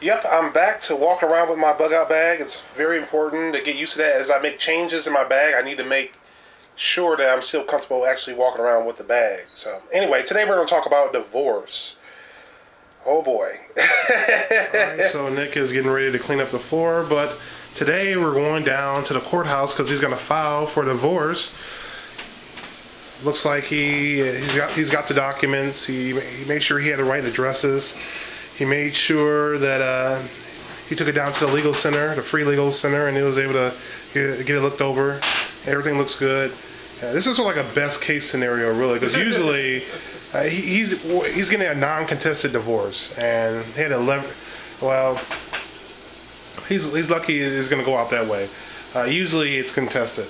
Yep, I'm back to walking around with my bug out bag. It's very important to get used to that. As I make changes in my bag, I need to make sure that I'm still comfortable actually walking around with the bag. So, anyway, today we're going to talk about divorce. Oh boy. Alright, so Nick is getting ready to clean up the floor, but today we're going down to the courthouse because he's going to file for divorce. Looks like he's got the documents. He made sure he had the right addresses. He made sure that he took it down to the legal center, the free legal center, and he was able to get it looked over. Everything looks good. This is sort of like a best case scenario, really, because usually he's getting a non-contested divorce, and he had 11. Well, he's lucky it's going to go out that way. Usually it's contested.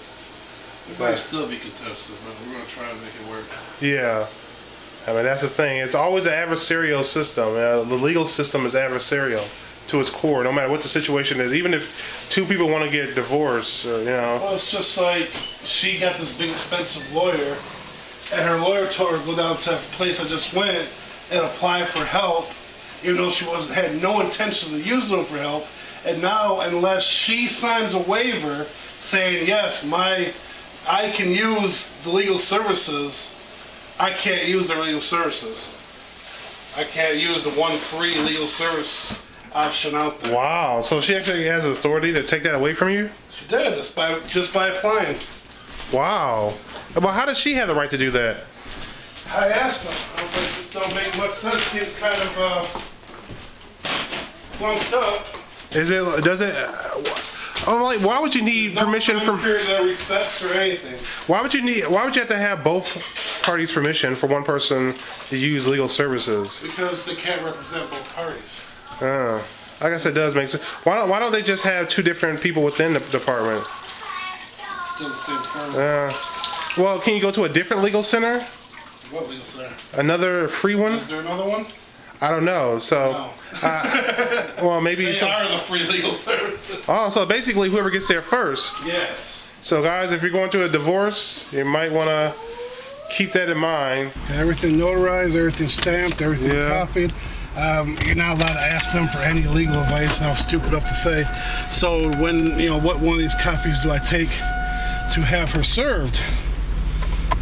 It might still be contested, but we're going to try to make it work. Yeah. I mean, that's the thing. It's always an adversarial system. The legal system is adversarial to its core, no matter what the situation is. Even if two people want to get divorced, Well, it's just like she got this big expensive lawyer, and her lawyer told her to go down to that place I just went and apply for help, even though she had no intentions of using them for help. And now, unless she signs a waiver saying, yes, I can use the legal services, I can't use their legal services. I can't use the one free legal service option out there. Wow, so she actually has authority to take that away from you? She did, just by applying. Wow. Well, how does she have the right to do that? I asked him. I was like, this don't make much sense. Seems kind of flunked up. I'm like, why would you need permission from? Period that resets or anything. Why would you have to have both parties' permission for one person to use legal services? Because they can't represent both parties. I guess it does make sense. Why don't they just have two different people within the department? Still the same firm. Well, can you go to a different legal center? What legal center? Another free one? Is there another one? I don't know. So, No. well, maybe they are the free legal services. Oh, so basically, whoever gets there first. Yes. So, guys, if you're going through a divorce, you might want to keep that in mind. Everything notarized, everything stamped, everything copied. You're not allowed to ask them for any legal advice, and I was stupid enough to say. So when, what one of these copies do I take to have her served?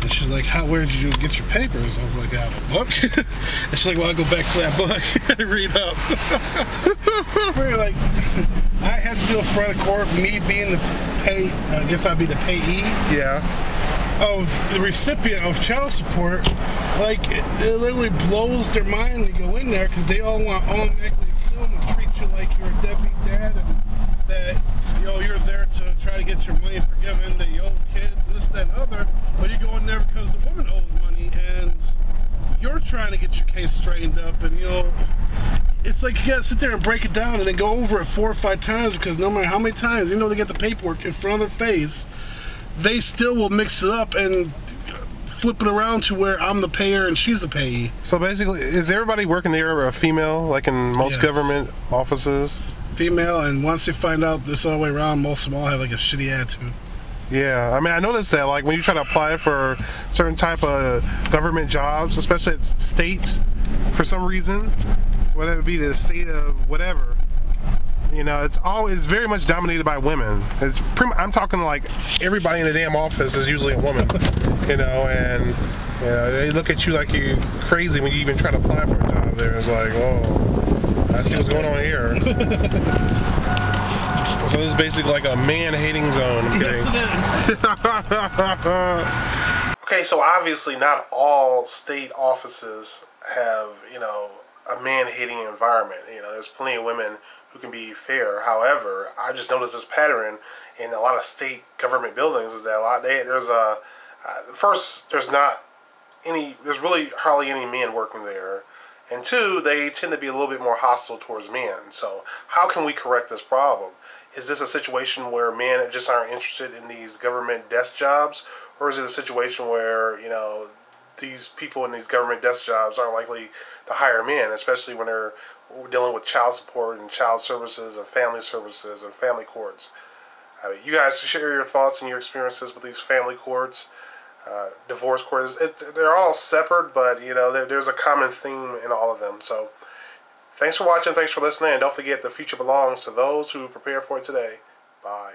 And she's like, where did you get your papers? I was like, I have a book. And she's like, well, I'll go back to that book and read up. We're like, I had to do a front of court, me being the I guess I'd be the payee. Yeah. Of the recipient of child support. Like, it literally blows their mind when you go in there, because they all want to automatically assume and treat you like you're a deadbeat dad, and that you're there to try to get your money forgiven, that you owe kids, this, that, and other, but you go in there because the woman owes money, and you're trying to get your case straightened up, and it's like you gotta sit there and break it down and then go over it 4 or 5 times, because no matter how many times, even though they get the paperwork in front of their face, they still will mix it up and flip it around to where I'm the payer and she's the payee. So basically, is everybody working there a female, like in most government offices? Female, and once they find out this other way around, most of them all have like a shitty attitude. Yeah, I mean, I noticed that, like, when you try to apply for certain type of government jobs, especially at states, for some reason, whatever it be, the state of whatever, it's very much dominated by women. I'm talking like everybody in the damn office is usually a woman, and they look at you like you're crazy when you even try to apply for a job there. It's like, oh, I see what's going on here. So this is basically like a man-hating zone. I'm kidding. Okay, so obviously not all state offices have, a man-hating environment. There's plenty of women who can be fair. However, I just noticed this pattern in a lot of state government buildings is that there's really hardly any men working there. And 2, they tend to be a little bit more hostile towards men. So how can we correct this problem? Is this a situation where men just aren't interested in these government desk jobs? Or is it a situation where, these people in these government desk jobs aren't likely to hire men, especially when they're dealing with child support and child services and family courts? I mean, you guys share your thoughts and your experiences with these family courts, divorce courts. They're all separate, but there's a common theme in all of them. So Thanks for watching. Thanks for listening. And don't forget, the future belongs to those who prepare for it today. Bye.